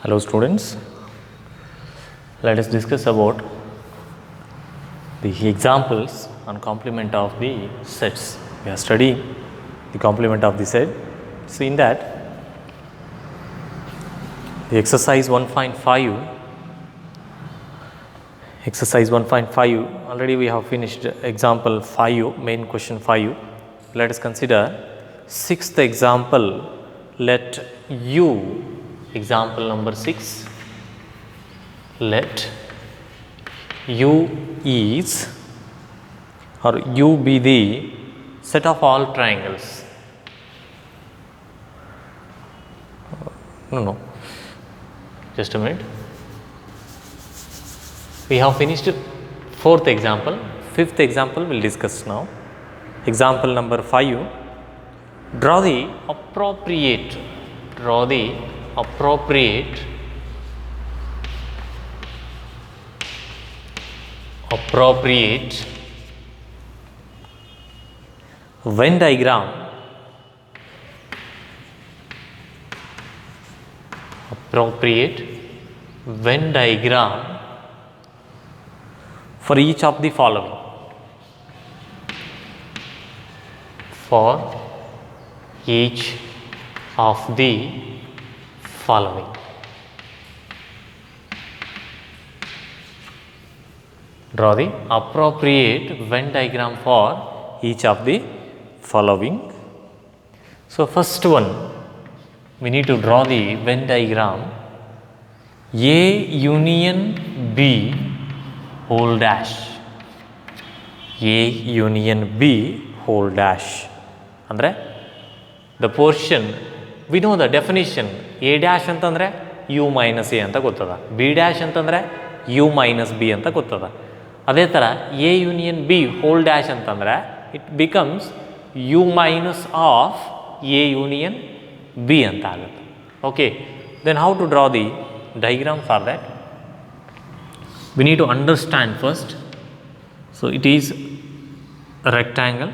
Hello students, let us discuss about the examples on complement of the sets. We are studying the complement of the set. So in that, the exercise 1.5, already we have finished example 5, main question 5. Let us consider sixth example. Let U, example number 6, let U is or U be the set of all triangles. No, just a minute. We have finished fourth example. Fifth example we will discuss now. Example number 5. Draw the appropriate Venn diagram for each of the following. Draw the appropriate Venn diagram for each of the following. So first one, we need to draw the Venn diagram A union B whole dash. A union B whole dash. Andre the portion, we know the definition. A dash antandre U minus A anta gottada. B dash antandre U minus B anta gottada. ಅದೇ ಥರ A union B whole dash ಅಂತಂದರೆ it becomes U minus of A union B ಅಂತ ಆಗುತ್ತೆ. Okay, then how to draw the diagram for that? We need to understand first. So it is rectangle,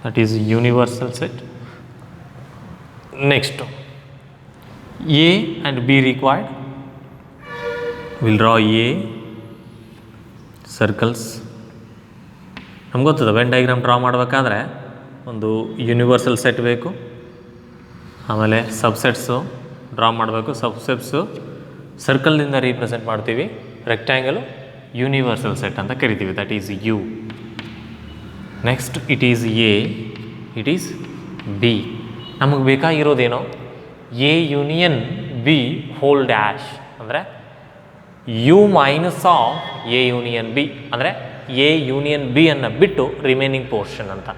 that is universal set. Next, A and B required. We will draw A circles. ನಮ್ಗೆ ಗೊತ್ತದ when diagram draw ಮಾಡಬೇಕಾದ್ರೆ ಒಂದು universal set ಬೇಕು, ಆಮೇಲೆ ಸಬ್ಸೆಟ್ಸು draw ಮಾಡಬೇಕು. ಸಬ್ಸೆಟ್ಸು ಸರ್ಕಲ್ನಿಂದ represent ಮಾಡ್ತೀವಿ, ರೆಕ್ಟ್ಯಾಂಗಲು universal set ಅಂತ ಕರಿತೀವಿ, that is U. Next it is A, it is B. ನಮಗೆ ಬೇಕಾಗಿರೋದೇನೋ A union B whole dash ಅಂದರೆ U minus of A union B, ಅಂದರೆ ಎ ಯೂನಿಯನ್ ಬಿ ಅನ್ನು ಬಿಟ್ಟು ರಿಮೈನಿಂಗ್ ಪೋರ್ಷನ್ ಅಂತ.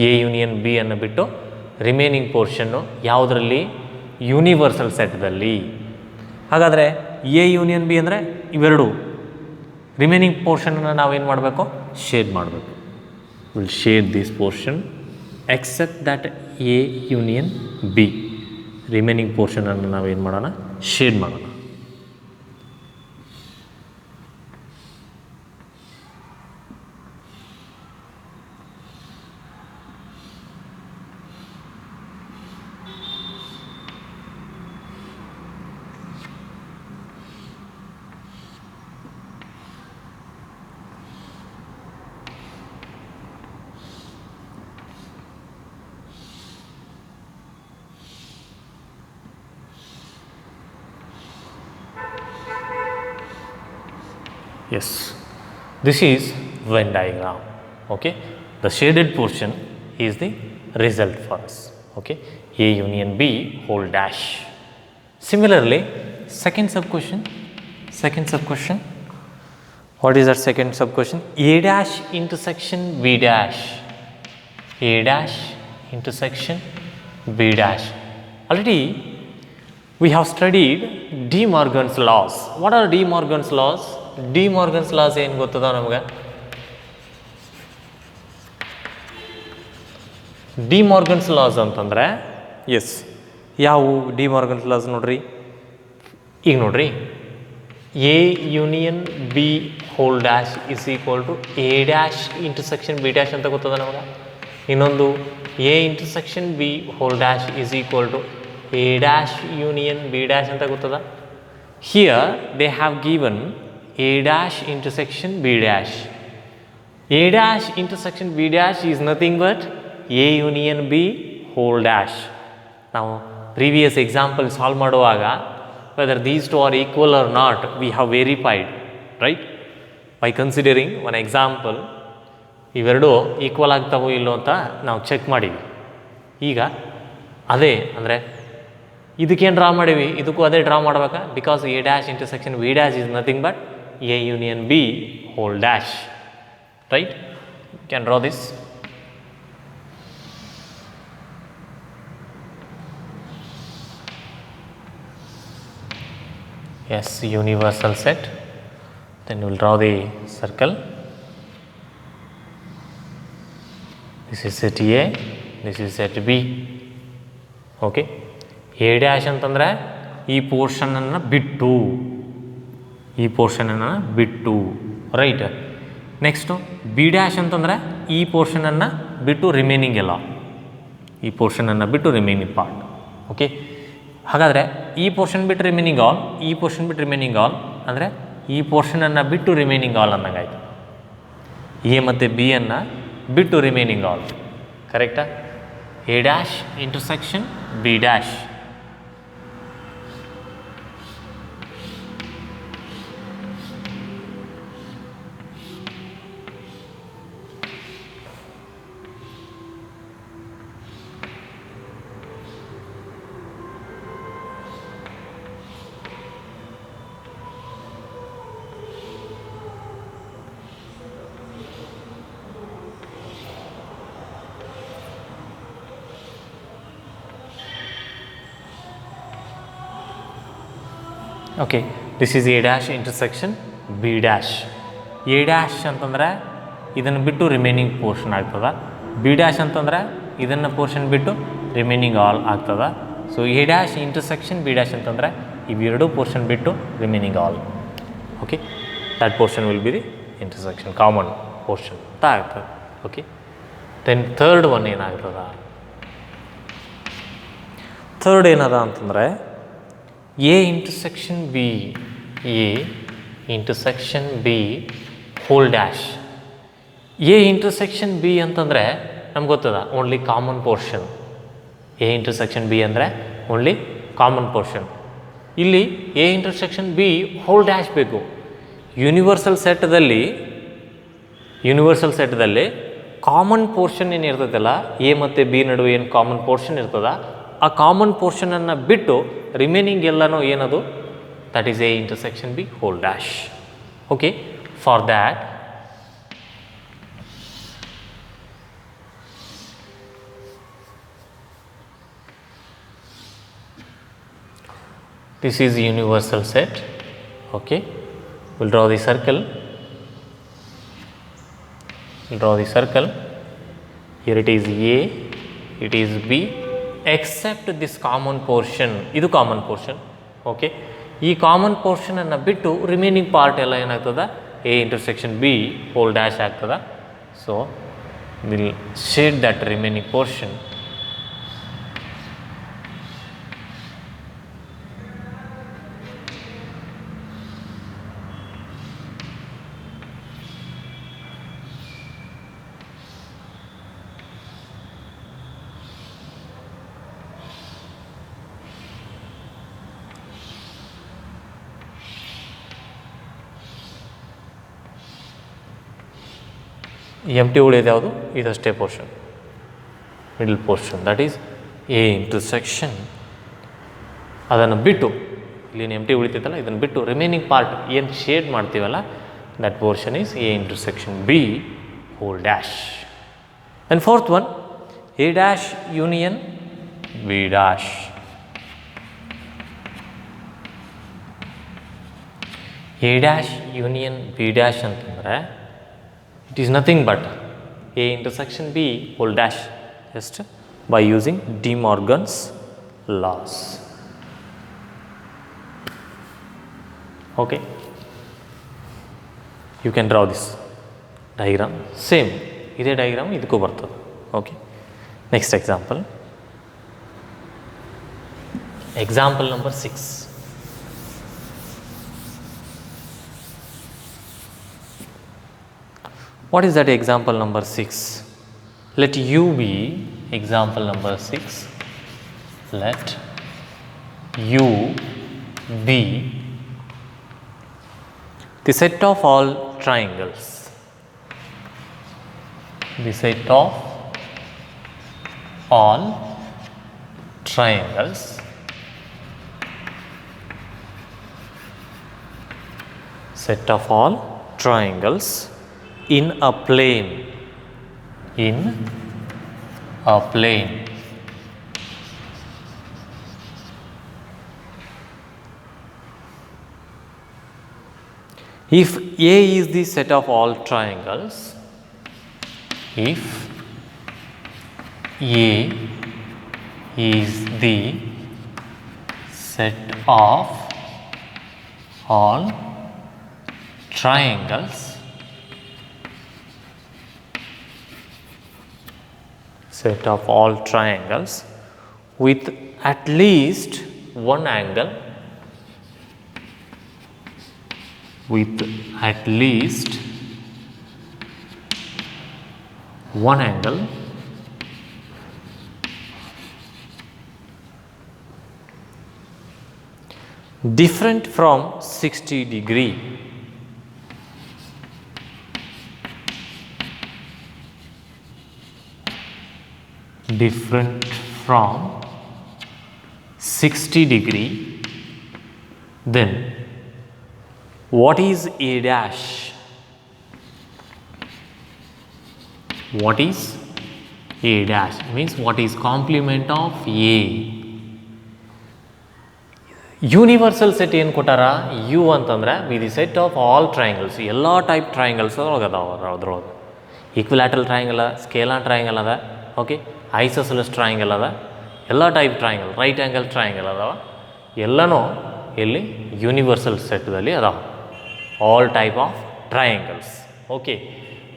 ಎ ಯೂನಿಯನ್ ಬಿ ಅನ್ನು ಬಿಟ್ಟು ರಿಮೈನಿಂಗ್ ಪೋರ್ಷನ್ನು ಯಾವುದರಲ್ಲಿ? ಯೂನಿವರ್ಸಲ್ ಸೆಟ್ದಲ್ಲಿ. ಹಾಗಾದರೆ ಎ ಯೂನಿಯನ್ ಬಿ ಅಂದರೆ ಇವೆರಡು, ರಿಮೈನಿಂಗ್ ಪೋರ್ಷನನ್ನು ನಾವೇನು ಮಾಡಬೇಕು? ಶೇಡ್ ಮಾಡಬೇಕು. Will shade this portion except that A union B. Remaining ಪೋರ್ಷನನ್ನು ನಾವೇನು ಮಾಡೋಣ? ಶೇಡ್ ಮಾಡೋಣ. Yes, this is Venn diagram. Okay, the shaded portion is the result for us. Okay, A union B whole dash. Similarly, second sub question. What is our second sub question? A dash intersection B dash. A dash intersection B dash. Already we have studied De Morgan's laws. What are De Morgan's laws? De Morgan's laws ಏನು ಗೊತ್ತದ ನಮಗೆ? De Morgan's laws ಅಂತಂದರೆ ಎಸ್ ಯಾವುವು De Morgan's laws ನೋಡ್ರಿ. ಈಗ ನೋಡ್ರಿ, A union B whole dash is equal to A dash intersection B dash ಅಂತ ಗೊತ್ತದ ನಮಗೆ. ಇನ್ನೊಂದು A intersection B whole dash is equal to A dash union B dash ಅಂತ ಗೊತ್ತದ. Here they have given A dash intersection B dash. A dash intersection B dash is nothing but A union B whole dash. ನಾವು previous example solve ಮಾಡುವಾಗ whether these two are equal or not we have verified, right, by considering one example. ಇವೆರಡು equal ಆಗ್ತಾವೋ ಇಲ್ಲೋ ಅಂತ ನಾವು check ಮಾಡೀವಿ. ಈಗ ಅದೇ ಅಂದರೆ ಇದಕ್ಕೇನು ಡ್ರಾ ಮಾಡೀವಿ, ಇದಕ್ಕೂ ಅದೇ ಡ್ರಾ ಮಾಡ್ಬೇಕಾ, because A dash intersection B dash is nothing but A union B whole dash, right. Can draw this. Yes, universal set. Then you will draw the circle. This is set A, this is set B. Okay. A dash ಅಂತಂದರೆ ಈ ಪೋರ್ಷನನ್ನು ಬಿಟ್ಟು, ಈ ಪೋರ್ಷನನ್ನು ಬಿಟ್ಟು, right. Next be dash ಅಂತಂದರೆ ಈ ಪೋರ್ಷನನ್ನು ಬಿಟ್ಟು remaining ಎಲ್ಲ, ಈ ಪೋರ್ಷನನ್ನು ಬಿಟ್ಟು ರಿಮೈನಿಂಗ್ ಪಾರ್ಟ್. ಓಕೆ. ಹಾಗಾದರೆ ಈ ಪೋರ್ಷನ್ ಬಿಟ್ಟು ರಿಮೈನಿಂಗ್ ಆಲ್, ಈ ಪೋರ್ಷನ್ ಬಿಟ್ಟು ರಿಮೈನಿಂಗ್ ಆಲ್ ಅಂದರೆ ಈ ಪೋರ್ಷನನ್ನು ಬಿಟ್ಟು ರಿಮೈನಿಂಗ್ ಆಲ್ ಅನ್ನಂಗಾಯ್ತು. ಎ ಮತ್ತು ಬಿ ಅನ್ನು ಬಿಟ್ಟು ರಿಮೈನಿಂಗ್ ಆಲ್, ಕರೆಕ್ಟಾ. A dash intersection B dash. Okay, this is A dash intersection B dash. A dash ಅಂತಂದರೆ ಇದನ್ನು ಬಿಟ್ಟು ರಿಮೈನಿಂಗ್ ಪೋರ್ಷನ್ ಆಗ್ತದೆ. ಬಿ ಡ್ಯಾಶ್ ಅಂತಂದರೆ ಇದನ್ನು ಪೋರ್ಷನ್ ಬಿಟ್ಟು ರಿಮೈನಿಂಗ್ ಆಲ್ ಆಗ್ತದೆ. So A dash intersection B dash ಅಂತಂದರೆ ಇವೆರಡು ಪೋರ್ಷನ್ ಬಿಟ್ಟು remaining all. Okay, that portion will be the intersection common portion ಅಂತ ಆಗ್ತದೆ. ಓಕೆ, ದೆನ್ ಥರ್ಡ್ ಒನ್ ಏನಾಗ್ತದ, ಥರ್ಡ್ ಏನದ ಅಂತಂದರೆ A intersection B, A intersection B whole dash. A intersection B ಅಂತಂದರೆ ನಮ್ಗೆ ಗೊತ್ತದ only common portion. A intersection B ಅಂದರೆ only common portion. ಇಲ್ಲಿ A intersection B whole dash ಬೇಕು. ಯೂನಿವರ್ಸಲ್ ಸೆಟ್ದಲ್ಲಿ ಕಾಮನ್ ಪೋರ್ಷನ್ ಏನು ಇರ್ತದಲ್ಲ, ಎ ಮತ್ತು ಬಿ ನಡುವೆ ಏನು ಕಾಮನ್ ಪೋರ್ಷನ್ ಇರ್ತದ, ಆ ಕಾಮನ್ ಪೋರ್ಷನನ್ನು ಬಿಟ್ಟು ರಿಮೈನಿಂಗ್ ಎಲ್ಲನೂ ಏನದು, that is A intersection B whole dash. Okay, for that this is universal set. Okay, we'll draw the circle. Here it is A, it is B, except this common portion. ಇದು common portion. Okay, ಈ common ಪೋರ್ಷನನ್ನು ಬಿಟ್ಟು remaining part ಎಲ್ಲ ಏನಾಗ್ತದೆ, A intersection B whole dash ಆಗ್ತದೆ. So will shade that remaining portion. Empty ಉಳಿಯೋದು ಯಾವುದು, ಇದಷ್ಟೇ portion, middle portion, that is A intersection. ಅದನ್ನು ಬಿಟ್ಟು ಇಲ್ಲಿ ಎಂಟಿ ಉಳಿತೈತಲ್ಲ, ಇದನ್ನು ಬಿಟ್ಟು ರಿಮೈನಿಂಗ್ ಪಾರ್ಟ್ ಏನು ಶೇಡ್ ಮಾಡ್ತೀವಲ್ಲ, that portion is A intersection B whole dash. And fourth one, A dash union B dash. A dash union B dash ಅಂತಂದರೆ it is nothing but A intersection B whole dash, just by using De Morgan's laws. Okay, you can draw this diagram. Same ಇದೇ diagram ಇದಕ್ಕೂ ಬರ್ತದೆ. Okay, next example. Example number 6. What is that example number 6? Let U be example number 6. Let U be the set of all triangles. The set of all triangles in a plane if A is the set of all triangles, if A is the set of all triangles, with at least one angle, different from 60 degree. Different from 60 degree, then what is A dash? What is A dash? Means what is complement of A? Universal set ಏನು ಕೊಟ್ಟಾರ? U ಅಂತಂದ್ರೆ we the set of all triangles, ಎಲ್ಲ type triangles ಒಳಗೆ ಅದಾವ ಅದ್ರೊಳಗೆ. Equilateral triangle, scalar triangle ಅದ, okay, isosceles triangle ಅದ, ಎಲ್ಲ type triangle, right angle triangle ಅದಾವ, ಎಲ್ಲನೂ ಇಲ್ಲಿ ಯೂನಿವರ್ಸಲ್ ಸೆಟ್ದಲ್ಲಿ ಅದಾವ, all type of triangles. Okay,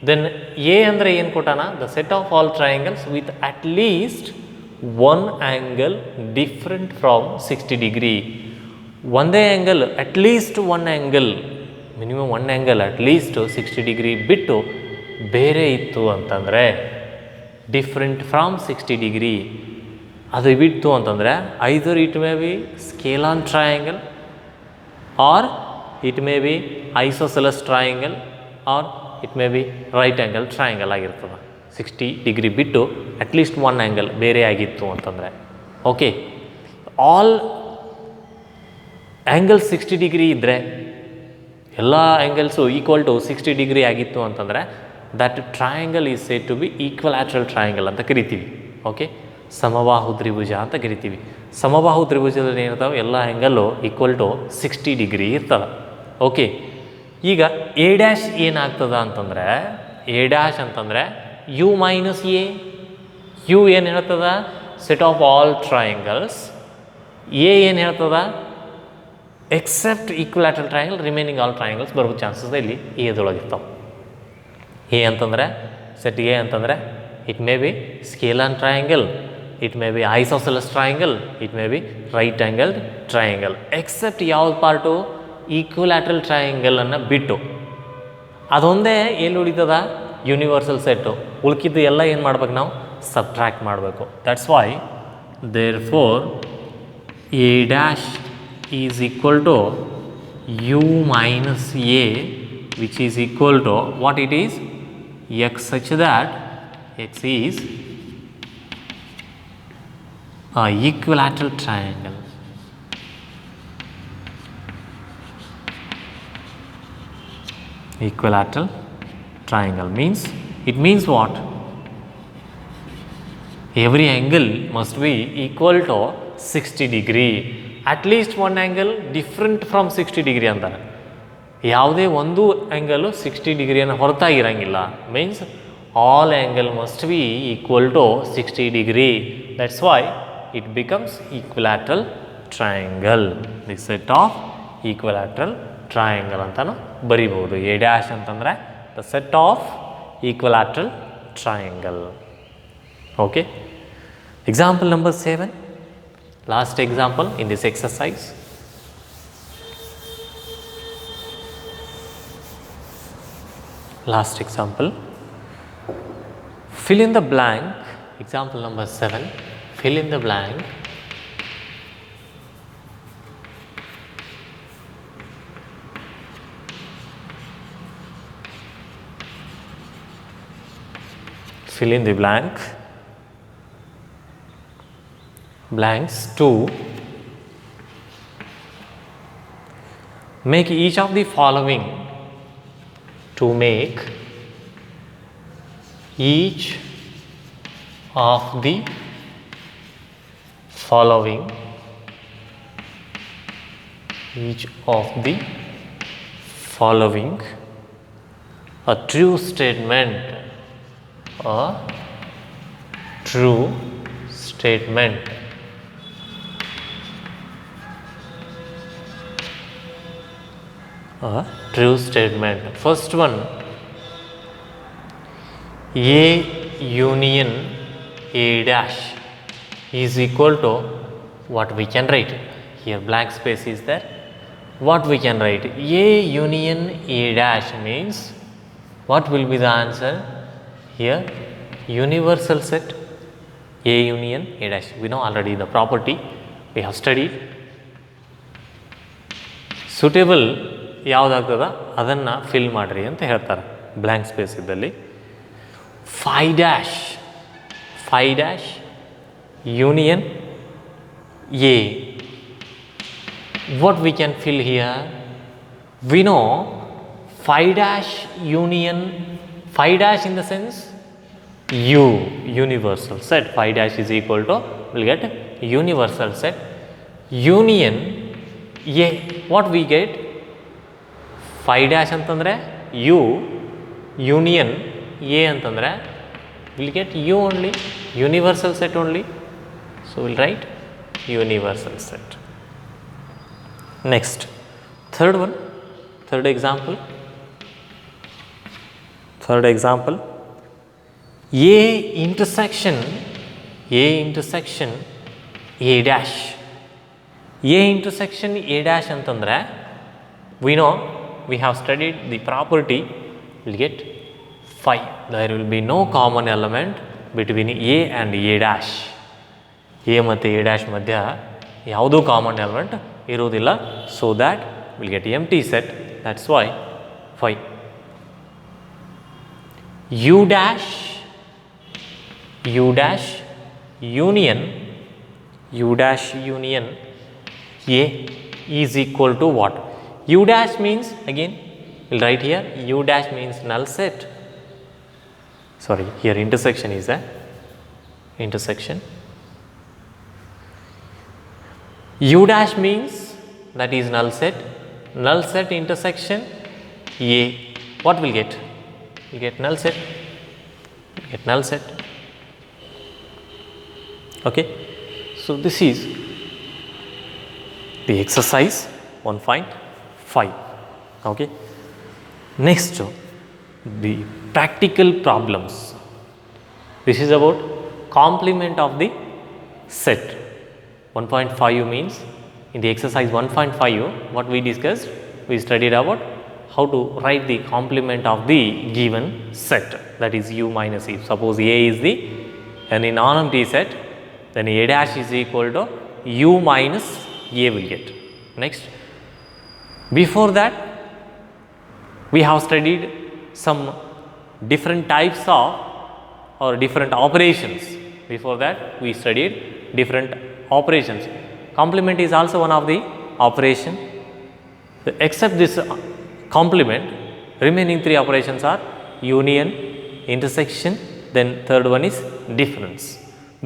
then A ಅಂದರೆ ಏನು ಕೊಟ್ಟಾನ? The set of all triangles with at least one angle different from 60 degree. ಒಂದೇ angle, at least one angle, minimum one angle at least 60 degree ಬಿಟ್ಟು ಬೇರೆ ಇತ್ತು ಅಂತಂದರೆ, ಡಿಫ್ರೆಂಟ್ ಫ್ರಾಮ್ 60 ಡಿಗ್ರಿ ಅದು ಬಿಟ್ಟು ಅಂತಂದರೆ, either it may be scalene triangle, or it may be isosceles triangle, or it may be right angle triangle ಆಗಿರ್ತದೆ. 60 degree ಬಿಟ್ಟು at least one angle ಬೇರೆ ಆಗಿತ್ತು ಅಂತಂದರೆ, ಓಕೆ, ಆಲ್ ಆ್ಯಂಗಲ್ 60 ಡಿಗ್ರಿ ಇದ್ದರೆ, ಎಲ್ಲ ಆ್ಯಂಗಲ್ಸು ಈಕ್ವಲ್ ಟು 60 ಡಿಗ್ರಿ ಆಗಿತ್ತು ಅಂತಂದರೆ, that triangle is said to be equilateral triangle ಅಂತ ಕರಿತೀವಿ. ಓಕೆ, ಸಮಬಾಹು ತ್ರಿಭುಜ ಅಂತ ಕರಿತೀವಿ. ಸಮಬಾಹು ತ್ರಿಭುಜದಲ್ಲಿ ಏನಿರ್ತಾವೆ, ಎಲ್ಲ ಆ್ಯಂಗಲ್ಲು ಈಕ್ವಲ್ ಟು 60 ಡಿಗ್ರಿ ಇರ್ತದೆ. ಓಕೆ, ಈಗ ಎ ಡ್ಯಾಶ್ ಏನಾಗ್ತದ ಅಂತಂದರೆ, ಎ ಡ್ಯಾಶ್ ಅಂತಂದರೆ ಯು ಮೈನಸ್ ಎ. ಯು ಏನು ಹೇಳ್ತದ? Set of all triangles. A ಏನು ಹೇಳ್ತದ? Except equilateral triangle, remaining all triangles ಬರೋ ಚಾನ್ಸಸ್ ಇಲ್ಲಿ ಎದೊಳಗೆ ಇರ್ತಾವೆ. ಎ ಅಂತಂದರೆ, ಸೆಟ್ ಎ ಅಂತಂದರೆ it may be scalene triangle, it may be isosceles triangle, it may be right angle triangle, except ಯಾವ್ದು part? Equilateral ಟ್ರಯಾಂಗಲನ್ನು ಬಿಟ್ಟು. ಅದೊಂದೇ ಎಲ್ಲಿ ಉಳಿತದ? Universal set. ಉಳ್ಕಿದ್ದು ಎಲ್ಲ ಏನು ಮಾಡ್ಬೇಕು ನಾವು? ಸಬ್ಟ್ರ್ಯಾಕ್ಟ್ ಮಾಡಬೇಕು. That's why therefore A dash is equal to U minus A, which is equal to what it is? X such that X is equilateral triangle. Equilateral triangle means, it means what? Every angle must be equal to 60 degree. At least one angle different from 60 degree ಅಂತಾರೆ. ಯಾವುದೇ ಒಂದು angle 60 ಡಿಗ್ರಿಯನ್ನು ಹೊರತಾಗಿರಂಗಿಲ್ಲ. Means all angle must be equal to 60 degree. That's why it becomes equilateral triangle. The set of equilateral triangle ಅಂತಲೂ ಬರಿಬೋದು. A dash ಅಂತಂದರೆ the set of equilateral triangle. Okay, example number 7. Last example in this exercise. Last example. Fill in the blank. Example number 7. Fill in the blank. Fill in the blanks to make each of the following, to make each of the following, a true statement, a true statement. A true statement. First one, A union A dash is equal to what we can write. Here blank space is there. What we can write? A union A dash means what will be the answer? Here universal set A union A dash. We know already the property we have studied. Suitable ಯಾವುದಾಗ್ತದ ಅದನ್ನು fill ಮಾಡಿರಿ ಅಂತ ಹೇಳ್ತಾರೆ blank space ಇದ್ದಲ್ಲಿ. 5 dash union A. What we can fill here? We know 5 dash union, 5 dash in the sense U, universal set. 5 dash is equal to, we'll get universal set. Union A, what we get? 5 dash ಅಂತಂದರೆ U, union A ಅಂತಂದರೆ we'll get U only, universal set only. So we'll write universal set. Next, third example. A intersection A dash. A intersection A dash ಅಂತಂದರೆ we know, we have studied the property, we'll get 5. There will be no common element between A and A dash. A ಮತ್ತು A dash ಮಧ್ಯ ಯಾವುದೂ common element ಇರುವುದಿಲ್ಲ. So that will get empty set. That's why 5. U dash union A is equal to what? U dash means, again we'll write here, U dash means null set. Sorry, here intersection is a intersection. U dash means that is null set intersection A. What will get? We get null set. Okay, so this is the exercise 1.5. Okay, next the practical problems. This is about complement of the set. 1.5 means in the exercise 1.5 what we discussed, we studied about how to write the complement of the given set, that is U minus E. Suppose A is the any non-empty set, then A dash is equal to U minus A will get. Next, before that we have studied some different types of or different operations. Before that we studied different operations. Complement is also one of the operation. Except this complement, remaining 3 operations are union, intersection, then third one is difference.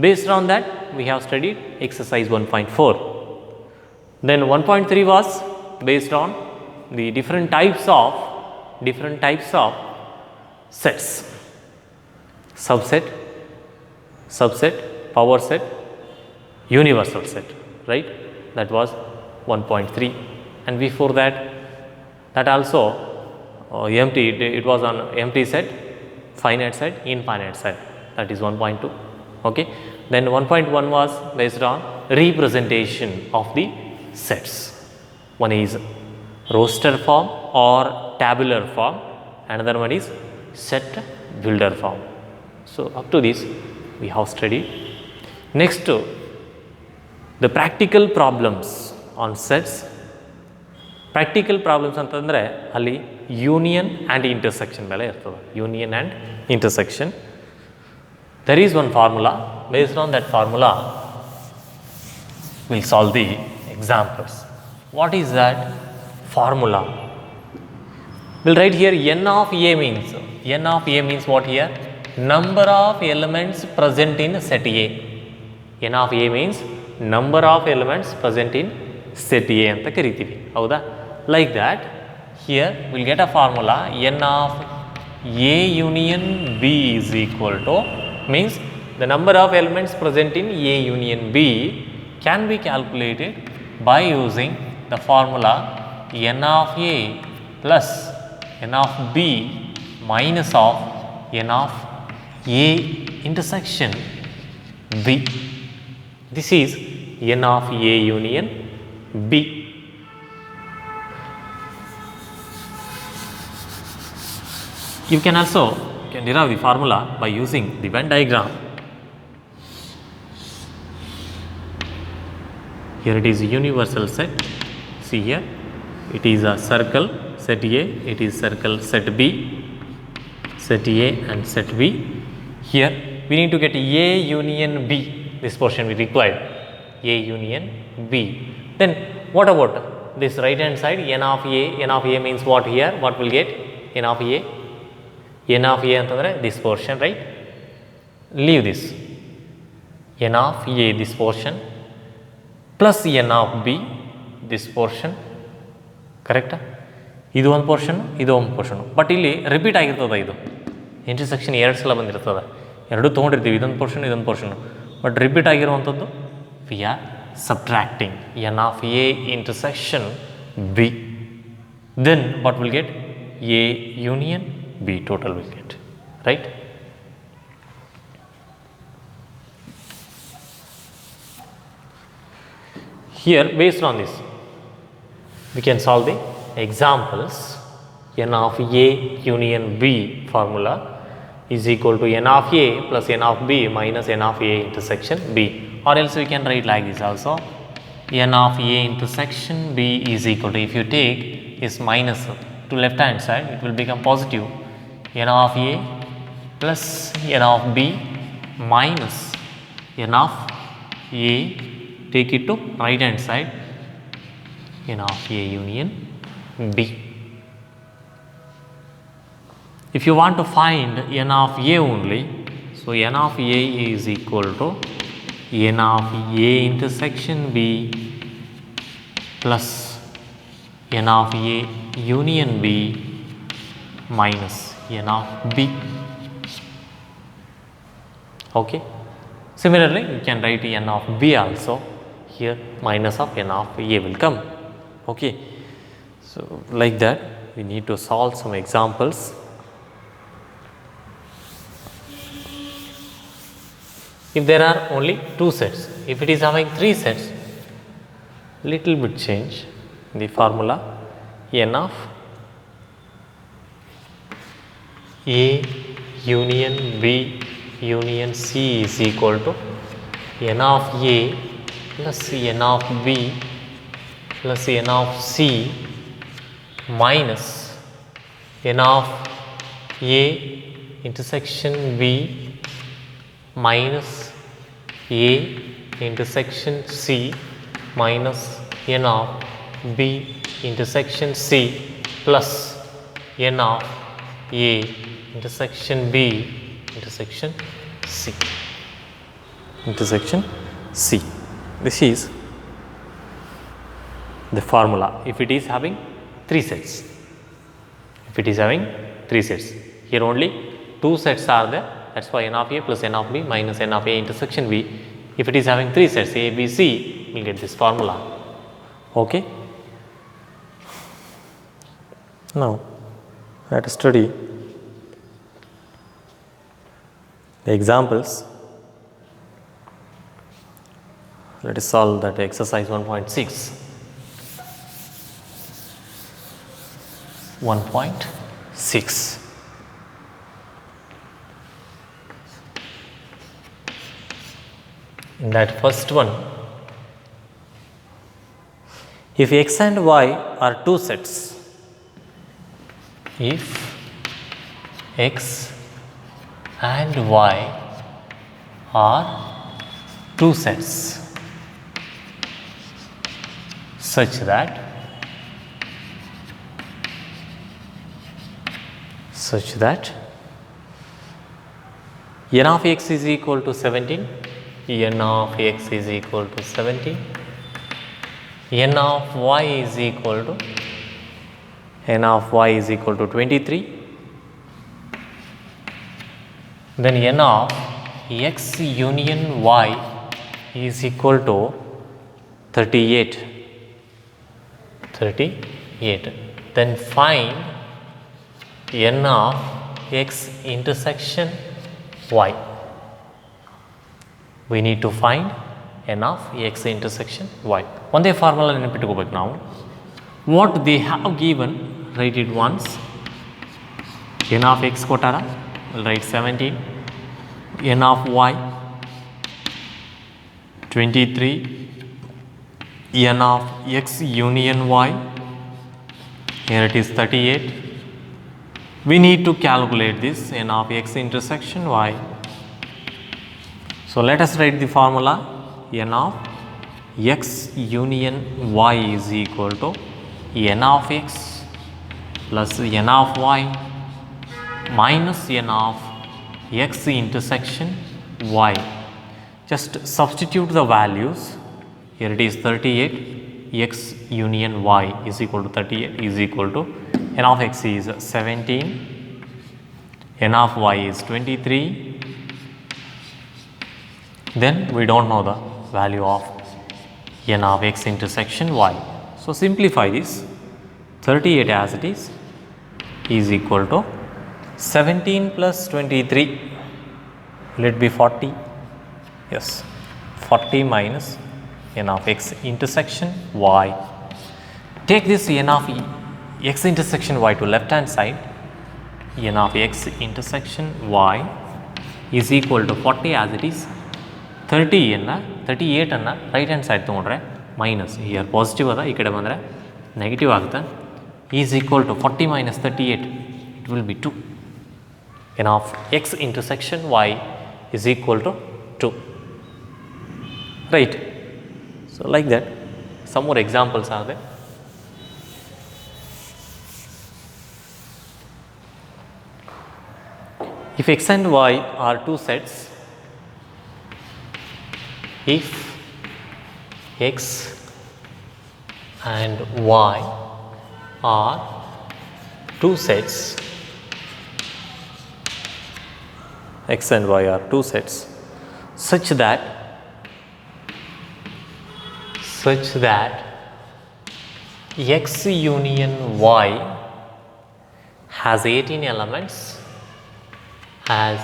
Based on that we have studied exercise 1.4. Then 1.3 was based on the different types of sets: subset, power set, universal set, right? That was 1.3. And before that also empty, it was on empty set, finite set, infinite set, that is 1.2. Okay, then 1.1 was based on representation of the sets. One is roster form or tabular form, another one is set builder form. So up to this we have studied. Next, the practical problems on sets. Practical problems ಅಂತಂದರೆ ಅಲ್ಲಿ union and intersection ಮೇಲೆ ಇರ್ತದೆ. Union and intersection. There is one formula. Based on that formula, we'll solve the examples. What is that formula? We'll write here n of a means. N of a means what here? Number of elements present in set A. N of a means number of elements present in set A ಅಂತ ಕರಿತೀವಿ. ಹೌದಾ? Like that, here we'll get a formula n of A union B is equal to, means the number of elements present in A union B can be calculated by using the formula n of A plus n of B minus of n of A intersection B. This is n of A union B. You can also derive the formula by using the Venn diagram. Here it is a universal set. See here, it is a circle set A, it is circle set B, set A and set B. Here we need to get A union B. This portion we required, A union B. Then what about this right hand side, n of A? N of A means what here? What will get? N of A. N of A ಅಂತಂದರೆ this portion, right? Leave this. N of A this portion plus n of B this portion. ಕರೆಕ್ಟಾ? ಇದು ಒಂದು portion, ಇದು ಒಂದು portion. But ಇಲ್ಲಿ repeat ಆಗಿರ್ತದೆ. ಇದು intersection 2 ಸಲ ಬಂದಿರ್ತದೆ. ಎರಡೂ ತೊಗೊಂಡಿರ್ತೀವಿ, ಇದೊಂದು ಪೋರ್ಷನ್ ಇದೊಂದು ಪೋರ್ಷನು. ಬಟ್ ರಿಪೀಟ್ ಆಗಿರುವಂಥದ್ದು we are subtracting n of A intersection B. Then what will get? A union B total will get, right? Here based on this we can solve the examples. N of A union B formula is equal to n of A plus n of B minus n of A intersection B, or else we can write like this also. N of A intersection B is equal to, if you take is minus to left hand side, it will become positive. N of A plus n of B minus n of A, take it to right hand side, n of A union B. If you want to find n of A only, so n of A is equal to n of A intersection B plus n of A union B minus n of B. Okay. Similarly, you can write n of B also. Here minus of n of A will come. Okay. So like that we need to solve some examples. If there are only 2 sets, if it is having 3 sets, little bit change the formula. N of A union B union C is equal to n of A plus n of B plus n of C minus n of A intersection B minus A intersection C minus n of B intersection C plus n of A intersection B intersection C. Intersection C. This is the formula if it is having 3 sets. If it is having 3 sets, here only 2 sets are there. That's why n of A plus n of B minus n of A intersection B. If it is having 3 sets, A, B, C, we'll get this formula. Okay. Now let us study the examples. Let us solve that exercise 1.6. 1.6. In that first one, if x and y are two sets, if x and y are two sets such that n of x is equal to 17, n of x is equal to 17, n of y is equal to 23, then n of x union y is equal to 38. Then find n of x intersection y. We need to find n of x intersection y. One formula ನೆನಪಿಟ್ಟುಕೋಬೇಕು ನಾವು. What they have given, write it once. n of x ಕೊಟ್ಟಾರ, we'll write 17, n of y 23, n of x union y, here it is 38. We need to calculate this n of x intersection y. So let us write the formula. N of x union y is equal to n of x plus n of y minus n of x intersection y. Just substitute the values. Here it is 38, x union y is equal to 38 is equal to n of x is 17, n of y is 23. Then we don't know the value of n of x intersection y. So simplify this. 38 as it is equal to 17 plus 23. Will it be 40? Yes. 40 minus n of x intersection y. Take this n of x intersection y to left hand side. N of x intersection y is equal to 40 as it is. 38 ಅನ್ನು right hand side ತೊಗೊಂಡ್ರೆ minus, here positive ಅದ, ಈ ಕಡೆ ಬಂದರೆ negative ಆಗುತ್ತೆ. Is equal to 40 minus 38, it will be 2. n of x intersection y is equal to 2. Right. So like that, some more examples are there. If x and y are two sets, if x and y are two sets, x and y are two sets such that x union y has 18 elements, x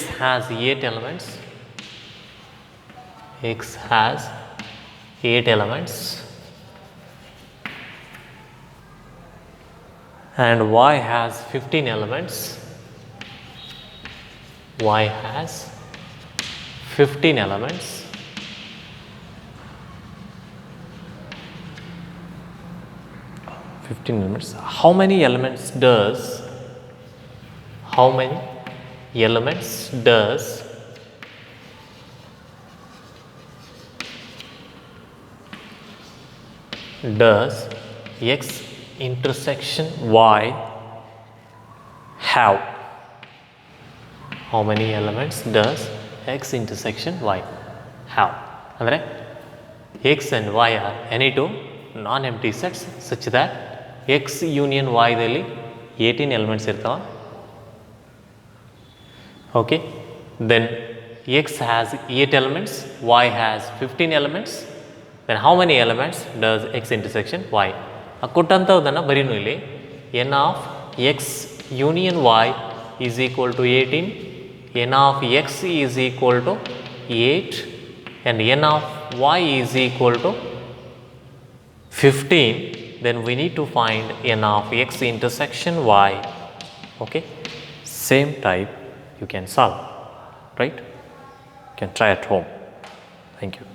has 8 elements, and y has 15 elements, How many elements does x intersection y have? How many elements does x intersection y have? ಅಂದರೆ x and y are any two non-empty sets such that x union y ದಲ್ಲಿ 18 elements ಇರ್ತಾವೆ. Okay, then x has 8 elements, y has 15 elements. Then how many elements does x intersection y? ಕೊಟ್ಟಂಥದ್ದನ್ನು ಬರೀನು ಇಲ್ಲಿ n of x union y is equal to 18, n of x is equal to 8 and n of y is equal to 15, then we need to find n of x intersection y. Okay, same type you can solve, right? You can try at home. Thank you.